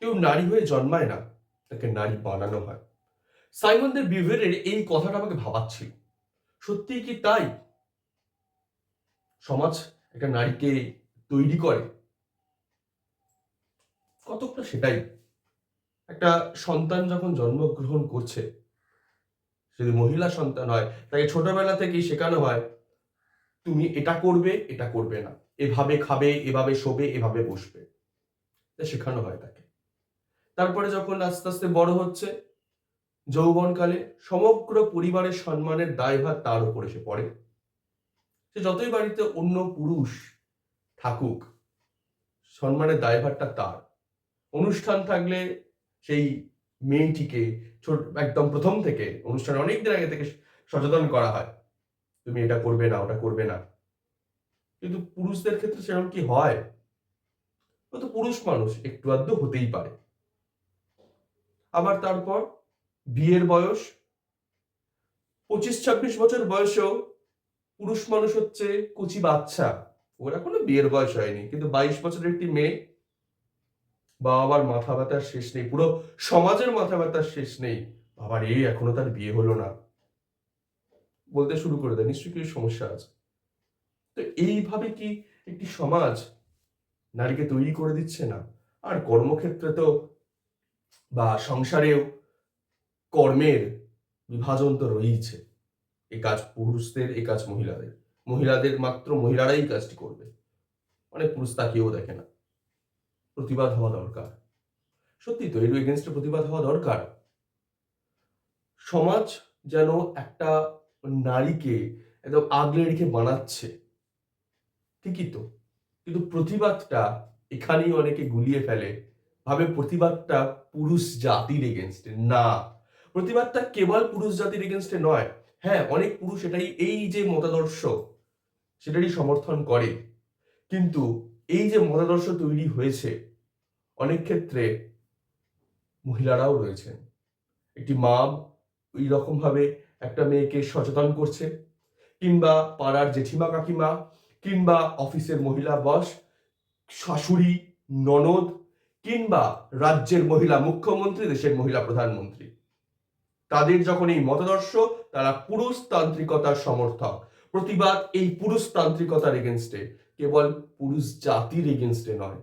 কেউ নারী হয়ে জন্মায় না, তাকে নারী বানানো হয়। সাইমন দে বিউভারের এই কথাটা আমাকে ভাবাচ্ছিল, সত্যিই কি তাই? সমাজ একটা নারীকে তৈরি করে, কতটা সেটাই। একটা সন্তান যখন জন্মগ্রহণ করছে, যদি মহিলা সন্তান হয়, তাকে ছোটবেলা থেকেই শেখানো হয় তুমি এটা করবে, এটা করবে না, এভাবে খাবে, এভাবে শোবে, এভাবে বসবে, এটা শেখানো হয় তাকে। তারপরে যখন আস্তে আস্তে বড় হচ্ছে, যৌবনকালে সমগ্র পরিবারের সম্মানের দায়ভার তার উপর এসে পড়ে। সে যতই বাড়িতে অন্য পুরুষ থাকুক, সম্মানের দায়ভারটা তার। অনুষ্ঠান থাকলে সেই মেয়েটিকে একদম প্রথম থেকে, অনুষ্ঠান অনেকদিন আগে থেকে সচেতন করা হয়, তুমি এটা করবে না, ওটা করবে না। কিন্তু পুরুষদের ক্ষেত্রে সেরকম কি হয়? ও তো পুরুষ মানুষ, একটু আধটু হতেই পারে। আবার তারপর বিয়ের বয়স, 25-26 বছর বয়সেও পুরুষ মানুষ হচ্ছে কচি বাচ্চা, ওর এখনো বিয়ের বয়স হয়নি, কিন্তু 22 বছরের একটি মেয়ে, বাবা মার মাথা ব্যথার শেষ নেই, পুরো সমাজের মাথা ব্যথার শেষ নেই, বাবার এই এখনো তার বিয়ে হলো না, বলতে শুরু করে দেয় নিশ্চয়ই কিছু সমস্যা আছে। তো এইভাবে কি একটি সমাজ নারীকে তৈরি করে দিচ্ছে না? আর কর্মক্ষেত্রে তো বা সংসারেও কর্মের বিভাজন তো রয়েইছে। এই কাজ পুরুষদের, এই কাজ মহিলাদের। মহিলাদের মাত্র মহিলারাই কাজটি করবে, অনেক পুরুষ তাকিয়েও দেখে না। প্রতিবাদ হওয়া দরকার, সত্যি তো এর এগেনস্টে প্রতিবাদ হওয়া দরকার। সমাজ যেন একটা নারীকে একদম আগলে রেখে বানাচ্ছে, ঠিকই তো, কিন্তু প্রতিবাদটা এখানেই অনেকে গুলিয়ে ফেলে, ভাবে প্রতিবাদটা পুরুষ জাতির এগেনস্টে। না, প্রতিবাদটা কেবল পুরুষ জাতির এগেনস্টে নয়। হ্যাঁ, অনেক পুরুষ এটাই, এই যে মতাদর্শ সেটারই সমর্থন করে, কিন্তু এই যে মতাদর্শ তৈরি হয়েছে, অনেক ক্ষেত্রে মহিলারাও রয়েছেন। একটি মা ওই রকম ভাবে একটা মেয়েকে সচেতন করছে, কিংবা পাড়ার জেঠিমা কাকিমা, কিংবা অফিসের মহিলা বস, শাশুড়ি, ননদ, কিংবা রাজ্যের মহিলা মুখ্যমন্ত্রী, দেশের মহিলা প্রধানমন্ত্রী, তাদের যখন এই মতাদর্শ, তারা পুরুষতান্ত্রিকতার সমর্থক। প্রতিবাদ এই পুরুষতান্ত্রিকতার এগেনস্টে, কেবল পুরুষ জাতির এগেনস্টে নয়।